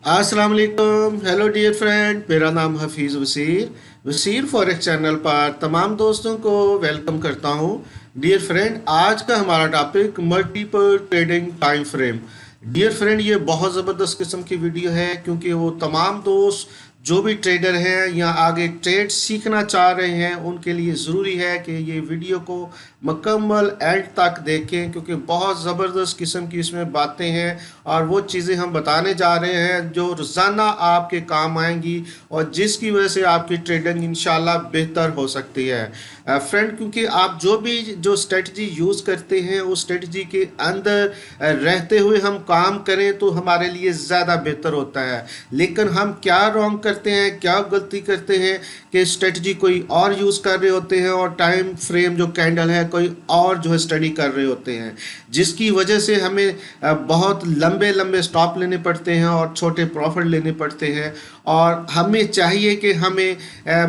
अस्सलाम वालेकुम। Hello dear friend, मेरा नाम हफीज़ वसीर फॉरेक्स चैनल पर तमाम दोस्तों को वेलकम करता हूं। डियर फ्रेंड, आज का हमारा topic multiple trading time frame. Dear friend, ये बहुत ज़बरदस्त किस्म की वीडियो है क्योंकि वो तमाम दोस्त जो भी ट्रेडर हैं या आगे ट्रेड सीखना चाह रहे हैं उनके लिए ज़रूरी है कि ये वीडियो को मुकम्मल एंड तक देखें, क्योंकि बहुत ज़बरदस्त किस्म की इसमें बातें हैं और वो चीज़ें हम बताने जा रहे हैं जो रोज़ाना आपके काम आएंगी और जिसकी वजह से आपकी ट्रेडिंग इंशाल्लाह बेहतर हो सकती है। फ्रेंड, क्योंकि आप जो स्ट्रेटजी यूज़ करते हैं उस स्ट्रेटजी के अंदर रहते हुए हम काम करें तो हमारे लिए ज़्यादा बेहतर होता है। लेकिन हम क्या रॉन्ग करते हैं, क्या गलती करते हैं कि स्ट्रेटजी कोई और यूज़ कर रहे होते हैं और टाइम फ्रेम जो कैंडल है कोई और जो है स्टडी कर रहे होते हैं, जिसकी वजह से हमें बहुत लंबे लंबे स्टॉप लेने पड़ते हैं और छोटे प्रॉफिट लेने पड़ते हैं। और हमें चाहिए कि हमें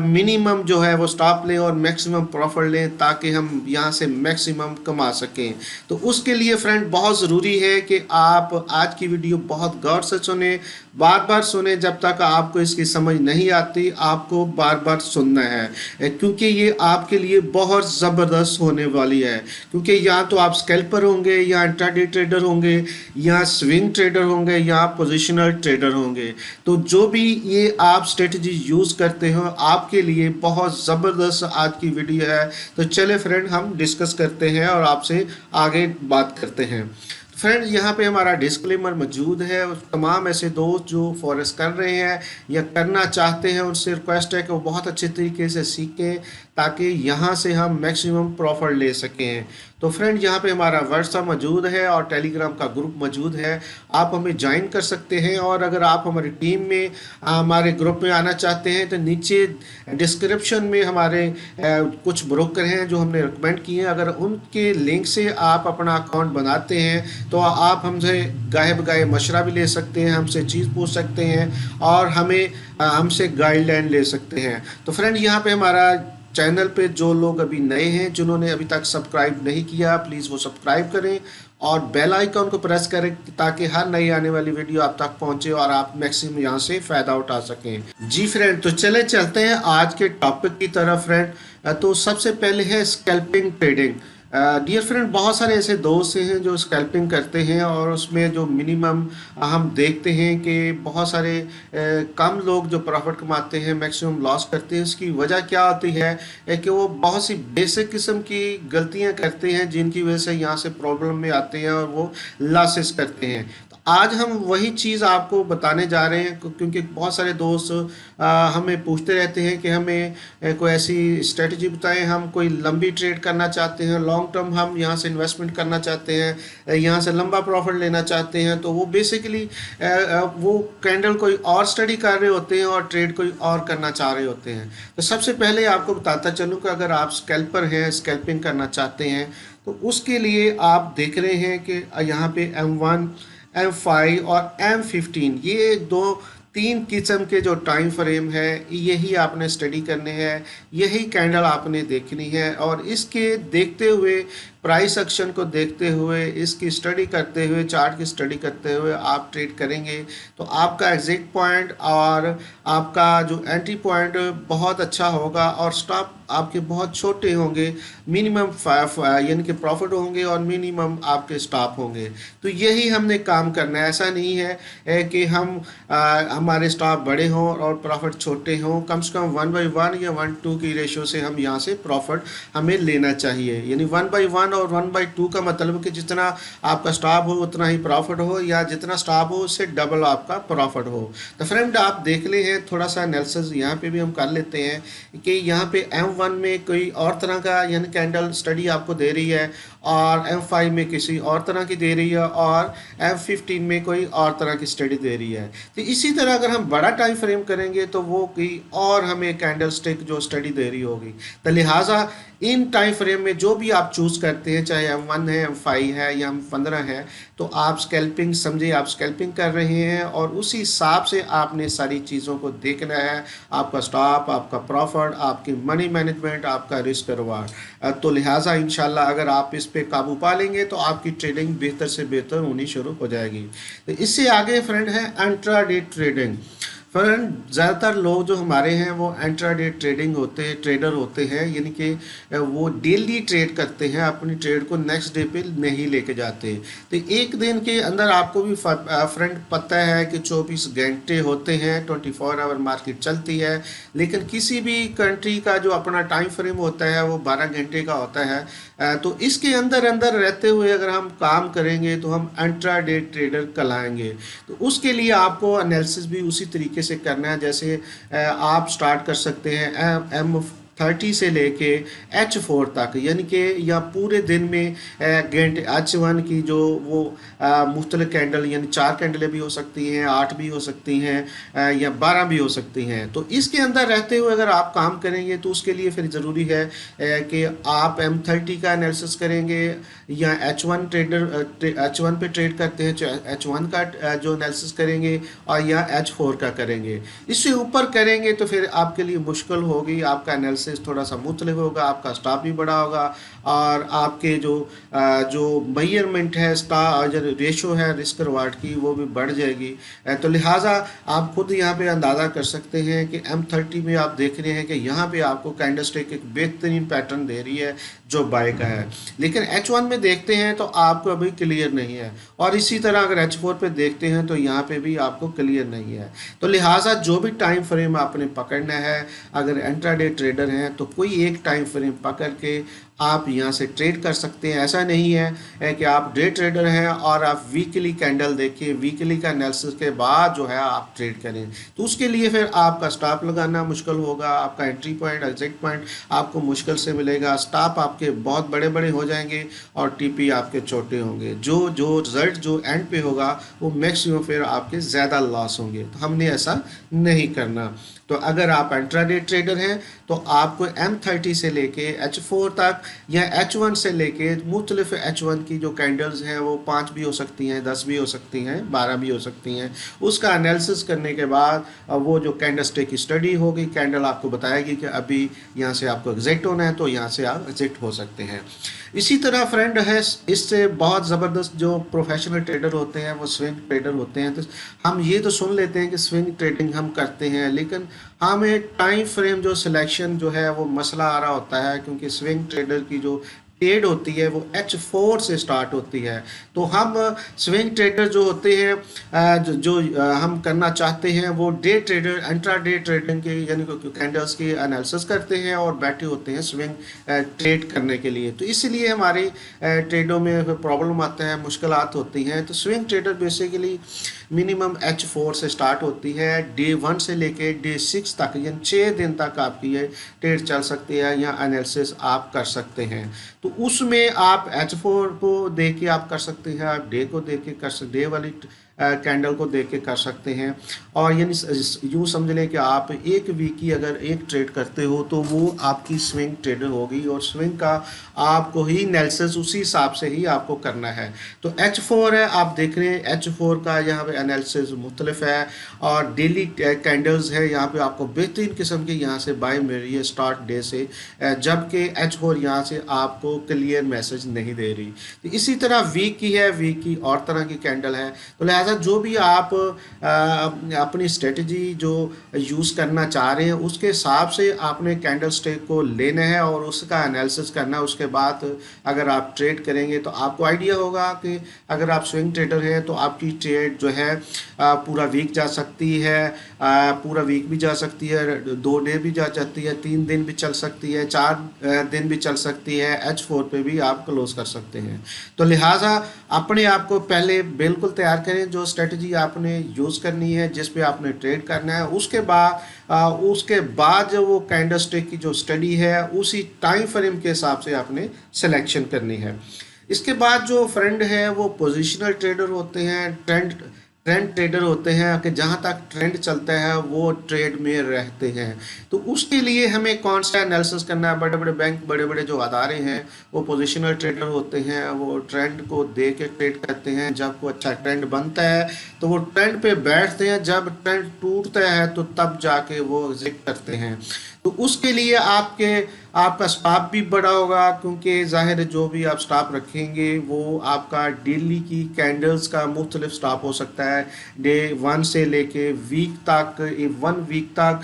मिनिमम जो है वो स्टॉप लें और मैक्सिमम प्रॉफिट लें ताकि हम यहाँ से मैक्सिमम कमा सकें। तो उसके लिए फ्रेंड बहुत ज़रूरी है कि आप आज की वीडियो बहुत गौर से सुने, बार बार सुने। जब तक आपको इसकी समझ नहीं आती आपको बार बार सुनना है, क्योंकि ये आपके लिए बहुत ज़बरदस्त होने वाली है। क्योंकि या तो आप स्कैल्पर होंगे या इंट्राडे ट्रेडर होंगे या स्विंग ट्रेडर होंगे या पोजिशनल ट्रेडर होंगे, तो जो भी ये आप स्ट्रेटजी यूज़ करते हो आपके लिए बहुत ज़बरदस्त आज की वीडियो है। तो चले फ्रेंड, हम डिस्कस करते हैं और आपसे आगे बात करते हैं। फ्रेंड, यहाँ पे हमारा डिस्क्लेमर मौजूद है। तमाम ऐसे दोस्त जो फॉरेक्स कर रहे हैं या करना चाहते हैं उनसे रिक्वेस्ट है कि वो बहुत अच्छे तरीके से सीखें ताकि यहाँ से हम मैक्सिमम प्रॉफिट ले सकें। तो फ्रेंड, यहाँ पे हमारा व्हाट्सएप मौजूद है और टेलीग्राम का ग्रुप मौजूद है, आप हमें ज्वाइन कर सकते हैं। और अगर आप हमारी टीम में हमारे ग्रुप में आना चाहते हैं तो नीचे डिस्क्रिप्शन में हमारे कुछ ब्रोकर हैं जो हमने रिकमेंड किए हैं, अगर उनके लिंक से आप अपना अकाउंट बनाते हैं तो आप हमसे गाहे बगाहे मशवरा भी ले सकते हैं, हमसे चीज़ पूछ सकते हैं और हमसे गाइडलाइन ले सकते हैं। तो फ्रेंड, यहाँ पे हमारा चैनल पे जो लोग अभी नए हैं जिन्होंने अभी तक सब्सक्राइब नहीं किया, प्लीज़ वो सब्सक्राइब करें और बेल आइकन को प्रेस करें ताकि हर नई आने वाली वीडियो आप तक पहुंचे और आप मैक्सिमम यहाँ से फ़ायदा उठा सकें। जी फ्रेंड, तो चलते हैं आज के टॉपिक की तरफ। फ्रेंड, तो सबसे पहले है स्कैल्पिंग ट्रेडिंग। डियर फ्रेंड, बहुत सारे ऐसे दोस्त हैं जो स्कैल्पिंग करते हैं और उसमें जो मिनिमम हम देखते हैं कि बहुत सारे कम लोग जो प्रॉफिट कमाते हैं मैक्सिमम लॉस करते हैं। इसकी वजह क्या होती है कि वो बहुत सी बेसिक किस्म की गलतियां करते हैं जिनकी वजह से यहाँ से प्रॉब्लम में आते हैं और वो लॉसेस करते हैं। तो आज हम वही चीज़ आपको बताने जा रहे हैं, क्योंकि बहुत सारे दोस्त हमें पूछते रहते हैं कि हमें कोई ऐसी स्ट्रेटजी बताएं, हम कोई लंबी ट्रेड करना चाहते हैं, लॉन्ग टर्म हम यहाँ से इन्वेस्टमेंट करना चाहते हैं, यहाँ से लंबा प्रॉफिट लेना चाहते हैं। तो वो बेसिकली वो कैंडल कोई और स्टडी कर रहे होते हैं और ट्रेड कोई और करना चाह रहे होते हैं। तो सबसे पहले आपको बताता चलूँ कि अगर आप स्कैल्पर हैं, स्कैल्पिंग करना चाहते हैं, तो उसके लिए आप देख रहे हैं कि यहाँ पे M1, M5 और M15 ये तीन किस्म के जो टाइम फ्रेम है यही आपने स्टडी करने हैं, यही कैंडल आपने देखनी है और इसके देखते हुए प्राइस एक्शन को देखते हुए, इसकी स्टडी करते हुए, चार्ट की स्टडी करते हुए आप ट्रेड करेंगे तो आपका एग्जिट पॉइंट और आपका जो एंट्री पॉइंट बहुत अच्छा होगा और स्टॉप आपके बहुत छोटे होंगे, मिनिमम यानी कि प्रॉफिट होंगे और मिनिमम आपके स्टॉप होंगे। तो यही हमने काम करना है। ऐसा नहीं है कि हमारे स्टॉप बड़े हों और प्रॉफिट छोटे हों, कम से कम 1/1 या 1:2 की रेशो से हम यहाँ से प्रॉफिट हमें लेना चाहिए। यानी 1/1 और 1/2 का मतलब कि जितना आपका स्टॉप हो उतना ही प्रॉफिट हो या जितना स्टॉप हो उससे डबल आपका प्रॉफिट हो। तो फ्रेंड, आप देख ले हैं थोड़ा सा एनालिसिस यहाँ पे भी हम कर लेते हैं कि यहाँ पे M1 में कोई और तरह का यानी कैंडल स्टडी आपको दे रही है और M5 में किसी और तरह की दे रही है और M15 में कोई और तरह की स्टडी दे रही है। तो इसी तरह अगर हम बड़ा टाइम फ्रेम करेंगे तो वो कोई और हमें कैंडल स्टिक जो स्टडी दे रही होगी। तो लिहाजा इन टाइम फ्रेम में जो भी आप चूज़ करते हैं, चाहे M1 है, M5 है या M15 है, तो आप स्कैल्पिंग समझिए, आप स्कैल्पिंग कर रहे हैं और उसी हिसाब से आपने सारी चीज़ों को देखना है, आपका स्टॉप, आपका प्रॉफिट, आपकी मनी मैनेजमेंट, आपका रिस्क रिवार्ड। तो लिहाजा इंशाल्लाह अगर आप इस पे काबू पा लेंगे तो आपकी ट्रेडिंग बेहतर से बेहतर होनी शुरू हो जाएगी। तो इससे आगे फ्रेंड है इंट्राडे ट्रेडिंग। फ्रेंड ज़्यादातर लोग जो हमारे हैं वो इंट्राडे ट्रेडिंग होते हैं, ट्रेडर होते हैं, यानी कि वो डेली ट्रेड करते हैं, अपनी ट्रेड को नेक्स्ट डे पे नहीं लेके जाते। तो एक दिन के अंदर आपको भी फ्रेंड पता है कि 24 घंटे होते हैं, 24 आवर मार्केट चलती है, लेकिन किसी भी कंट्री का जो अपना टाइम फ्रेम होता है वो 12 घंटे का होता है। तो इसके अंदर अंदर रहते हुए अगर हम काम करेंगे तो हम इंट्राडे ट्रेडर कहलाएंगे। तो उसके लिए आपको एनालिसिस भी उसी तरीके से करना है। जैसे आप स्टार्ट कर सकते हैं M30 से लेके H4 तक, यानी कि या पूरे दिन में घंटे H1 की जो वो मुख्तलिफ कैंडल, यानी 4 कैंडलें भी हो सकती हैं, 8 भी हो सकती हैं, या 12 भी हो सकती हैं। तो इसके अंदर रहते हुए अगर आप काम करेंगे तो उसके लिए फिर ज़रूरी है कि आप M30 का एनालिसिस करेंगे, या H1 पे ट्रेड करते हैं H1 का जो एनालिसिस करेंगे, और या H4 का करेंगे। इससे ऊपर करेंगे तो फिर आपके लिए मुश्किल होगी, आपका एनालिसिस थोड़ा सा मुख्तलिफ होगा, आपका स्टॉप भी बड़ा होगा, और आपके जो मेजरमेंट है, स्टॉप जो रेशो है रिस्क रिवार्ड की, वो भी बढ़ जाएगी। तो लिहाजा आप खुद यहाँ पे अंदाज़ा कर सकते हैं कि M30 में आप देख रहे हैं कि यहाँ पे आपको कैंडलस्टिक एक बेहतरीन पैटर्न दे रही है जो बाय का है, लेकिन H1 में देखते हैं तो आपको अभी क्लियर नहीं है, और इसी तरह अगर H4 पे देखते हैं तो यहाँ पे भी आपको क्लियर नहीं है। तो लिहाजा जो भी टाइम फ्रेम आपने पकड़ना है, अगर इंट्राडे ट्रेडर हैं तो कोई एक टाइम फ्रेम पकड़ के आप यहाँ से ट्रेड कर सकते हैं। ऐसा नहीं है कि आप डे ट्रेडर हैं और आप वीकली कैंडल देखिए, वीकली का एनालिसिस के बाद जो है आप ट्रेड करें, तो उसके लिए फिर आपका स्टॉप लगाना मुश्किल होगा, आपका एंट्री पॉइंट, एग्जिट पॉइंट आपको मुश्किल से मिलेगा, स्टॉप आपके बहुत बड़े बड़े हो जाएंगे और टीपी आपके छोटे होंगे। जो जो रिजल्ट जो एंड पे होगा वो मैक्सिमम फिर आपके ज़्यादा लॉस होंगे। तो हमने ऐसा नहीं करना। तो अगर आप इंट्राडे ट्रेडर हैं तो आपको M30 से लेके H4 तक, या H1 से लेके मुख्तलिफ H1 की जो कैंडल्स हैं वो 5 भी हो सकती हैं, 10 भी हो सकती हैं, 12 भी हो सकती हैं, उसका एनालिसिस करने के बाद वो जो कैंडलस्टिक की स्टडी होगी, कैंडल आपको बताएगी कि अभी यहाँ से आपको एग्जिट होना है, तो यहाँ से आप एग्जिट हो सकते हैं। इसी तरह फ्रेंड है, इससे बहुत ज़बरदस्त जो प्रोफेशनल ट्रेडर होते हैं वो स्विंग ट्रेडर होते हैं। तो हम ये तो सुन लेते हैं कि स्विंग ट्रेडिंग हम करते हैं, लेकिन हमें टाइम फ्रेम जो सिलेक्शन जो है वो मसला आ रहा होता है, क्योंकि स्विंग ट्रेडर की जो ट्रेड होती है वो H4 से स्टार्ट होती है। तो हम स्विंग ट्रेडर जो होते हैं हम करना चाहते हैं वो डे ट्रेडर, इंट्राडे ट्रेडिंग के यानी कैंडल्स की एनालिसिस करते हैं और बैठे होते हैं स्विंग ट्रेड करने के लिए। तो इसलिए हमारी ट्रेडों में प्रॉब्लम आता है, मुश्किलात होती हैं। तो swing trader basically minimum H4 से स्टार्ट होती है, डे 1 से लेके डे 6 तक, यानी 6 दिन तक आपकी ये ट्रेड चल सकती है या एनालिसिस आप कर सकते हैं। तो उसमें आप H4 को देख के आप कर सकते हैं, आप डे को देख के कर सकते, डे वाली कैंडल को देख के कर सकते हैं। और यानी यूँ समझ लें कि आप एक वीक की अगर एक ट्रेड करते हो तो वो आपकी स्विंग ट्रेडर होगी, और स्विंग का आपको ही एनालिसिस उसी हिसाब से ही आपको करना है। तो H4 है, आप देख रहे हैं H4 का यहाँ पे एनालिसिस मुख्तलिफ है, और डेली कैंडल्स है, यहाँ पे आपको बेहतरीन किस्म की यहाँ से बाय मिल रही है स्टार्ट डे से, जबकि H4 यहाँ से आपको क्लियर मैसेज नहीं दे रही। तो इसी तरह वीक की है, वीक की और तरह की कैंडल है। तो जो भी आप अपनी स्ट्रेटजी जो यूज़ करना चाह रहे हैं उसके हिसाब से आपने कैंडल स्टिक को लेना है और उसका एनालिसिस करना है। उसके बाद अगर आप ट्रेड करेंगे तो आपको आइडिया होगा कि अगर आप स्विंग ट्रेडर हैं तो आपकी ट्रेड जो है पूरा वीक जा सकती है, पूरा वीक भी जा सकती है, 2 डे भी जा सकती है, 3 दिन भी चल सकती है, 4 दिन भी चल सकती है। H4 पे भी आप क्लोज कर सकते हैं। तो लिहाजा अपने आप को पहले बिल्कुल तैयार करें जो स्ट्रेटजी आपने यूज़ करनी है, जिस पे आपने ट्रेड करना है। उसके बाद जो वो कैंडलस्टिक की जो स्टडी है उसी टाइम फ्रेम के हिसाब से आपने सिलेक्शन करनी है। इसके बाद जो फ्रेंड है वो पोजिशनल ट्रेडर होते हैं, ट्रेंड ट्रेडर होते हैं कि जहाँ तक ट्रेंड चलता है वो ट्रेड में रहते हैं। तो उसके लिए हमें कौन सा एनालिसिस करना है। बड़े बड़े बैंक, बड़े बड़े जो अदारे हैं वो पोजिशनल ट्रेडर होते हैं, वो ट्रेंड को देख के ट्रेड करते हैं। जब कोई अच्छा ट्रेंड बनता है तो वो ट्रेंड पे बैठते हैं, जब ट्रेंड टूटता है तो तब जाके वो एग्जिट करते हैं। तो उसके लिए आपका स्टाफ भी बड़ा होगा, क्योंकि ज़ाहिर है जो भी आप स्टाफ रखेंगे वो आपका डेली की कैंडल्स का मुख्तलिफ स्टाफ हो सकता है। डे 1 से लेके वीक तक, 1 वीक तक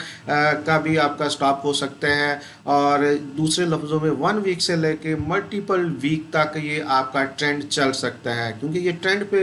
का भी आपका स्टाफ हो सकता है। और दूसरे लफ्ज़ों में 1 वीक से लेके मल्टीपल वीक तक ये आपका ट्रेंड चल सकता है, क्योंकि ये ट्रेंड पे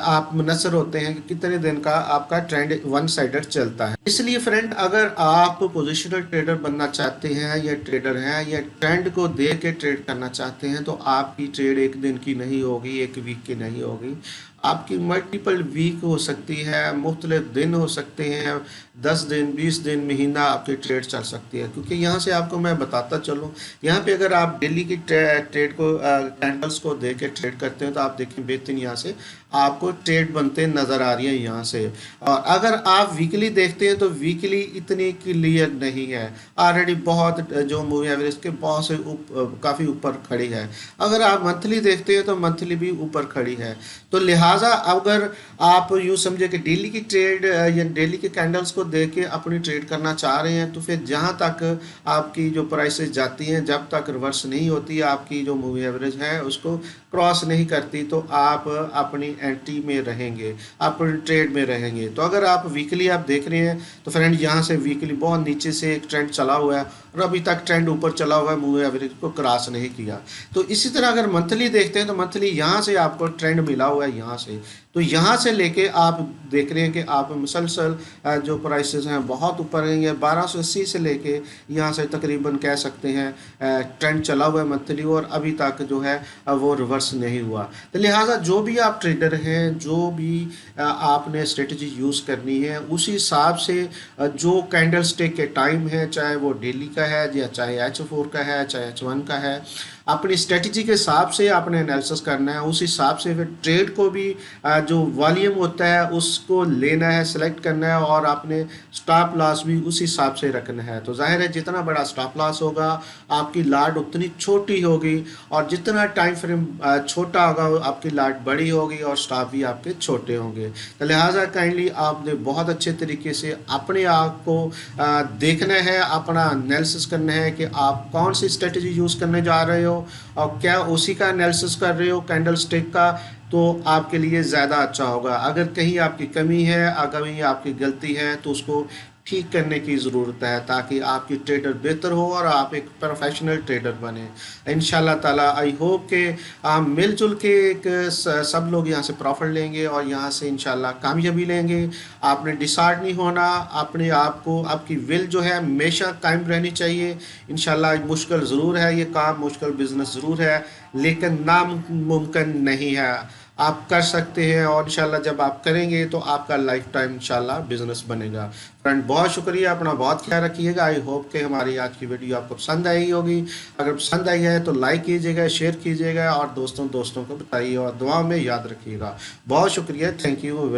आप मुनसर होते हैं कि कितने दिन का आपका ट्रेंड वन साइडेड चलता है। इसलिए फ्रेंड, अगर आप पोजिशनल ट्रेडर बनना चाहते हैं या ट्रेडर हैं या ट्रेंड को देख के ट्रेड करना चाहते हैं, तो आपकी ट्रेड एक दिन की नहीं होगी, एक वीक की नहीं होगी, आपकी मल्टीपल वीक हो सकती है, मुख्तलिफ दिन हो सकते हैं, 10 दिन, 20 दिन, महीना आपकी ट्रेड चल सकती है। क्योंकि यहाँ से आपको मैं बताता चलूँ, यहाँ पे अगर आप डेली की ट्रेड को कैंडल्स को देख के ट्रेड करते हैं तो आप देखें बेहतरीन यहाँ से आपको ट्रेड बनते नज़र आ रही है यहाँ से। और अगर आप वीकली देखते हैं तो वीकली इतनी क्लियर नहीं है, ऑलरेडी बहुत जो मूवी एवरेज के बहुत से काफ़ी ऊपर खड़ी है। अगर आप मंथली देखते हैं तो मंथली भी ऊपर खड़ी है। तो लिहाजा अगर आप यूँ समझे कि डेली की ट्रेड या डेली के कैंडल्स को देख के अपनी ट्रेड करना चाह रहे हैं, तो फिर जहाँ तक आपकी जो प्राइसेस जाती हैं, जब तक रिवर्स नहीं होती, आपकी जो मूवी एवरेज है उसको क्रॉस नहीं करती, तो आप अपनी एंट्री में रहेंगे, अपनी ट्रेड में रहेंगे। तो अगर आप वीकली आप देख रहे हैं तो फ्रेंड यहाँ से वीकली बहुत नीचे से एक ट्रेंड चला हुआ है और अभी तक ट्रेंड ऊपर चला हुआ है, मूवी एवरेज को क्रॉस नहीं किया। तो इसी तरह अगर मंथली देखते हैं तो मंथली यहाँ से आपको ट्रेंड मिला हुआ है यहाँ से, तो यहाँ से लेके आप देख रहे हैं कि आप मुसलसल जो प्राइसेस हैं बहुत ऊपर हैं। 1280 से लेके यहाँ से तकरीबन कह सकते हैं ट्रेंड चला हुआ है मंथली, और अभी तक जो है वो रिवर्स नहीं हुआ। तो लिहाजा जो भी आप ट्रेडर हैं, जो भी आपने स्ट्रेटजी यूज़ करनी है, उसी हिसाब से जो कैंडल स्टिक के टाइम है, चाहे वो डेली का है या चाहे H4 का है, चाहे H1 का है, अपनी स्ट्रेटजी के हिसाब से आपने एनालिसिस करना है। उस हिसाब से फिर ट्रेड को भी जो वॉल्यूम होता है उसको लेना है, सेलेक्ट करना है, और आपने स्टॉप लॉस भी उस हिसाब से रखना है। तो जाहिर है जितना बड़ा स्टॉप लॉस होगा आपकी लाट उतनी छोटी होगी, और जितना टाइम फ्रेम छोटा होगा आपकी लाट बड़ी होगी और स्टॉप भी आपके छोटे होंगे। तो लिहाजा काइंडली आपने बहुत अच्छे तरीके से अपने आप को देखना है, अपना एनालिसिस करना है कि आप कौन सी स्ट्रेटजी यूज़ करने जा रहे हो, और क्या उसी का एनालिसिस कर रहे हो कैंडल स्टिक का, तो आपके लिए ज़्यादा अच्छा होगा। अगर कहीं आपकी कमी है, अगर कहीं आपकी गलती है, तो उसको ठीक करने की ज़रूरत है, ताकि आपकी ट्रेडर बेहतर हो और आप एक प्रोफेशनल ट्रेडर बने इंशाल्लाह ताला। आई होप कि आप मिलजुल के एक सब लोग यहाँ से प्रॉफिट लेंगे और यहाँ से इंशाल्लाह कामयाबी लेंगे। आपने डिसाइड नहीं होना, अपने आप को, आपकी विल जो है हमेशा कायम रहनी चाहिए। इंशाल्लाह मुश्किल ज़रूर है ये काम, मुश्किल बिज़नेस ज़रूर है, लेकिन नामुमकिन नहीं है, आप कर सकते हैं। और इंशाल्लाह जब आप करेंगे तो आपका लाइफ टाइम इंशाल्लाह बिजनेस बनेगा। फ्रेंड बहुत शुक्रिया, अपना बहुत ख्याल रखिएगा। आई होप कि हमारी आज की वीडियो आपको पसंद आई होगी। अगर पसंद आई है तो लाइक कीजिएगा, शेयर कीजिएगा और दोस्तों को बताइए, और दुआ में याद रखिएगा। बहुत शुक्रिया, थैंक यू।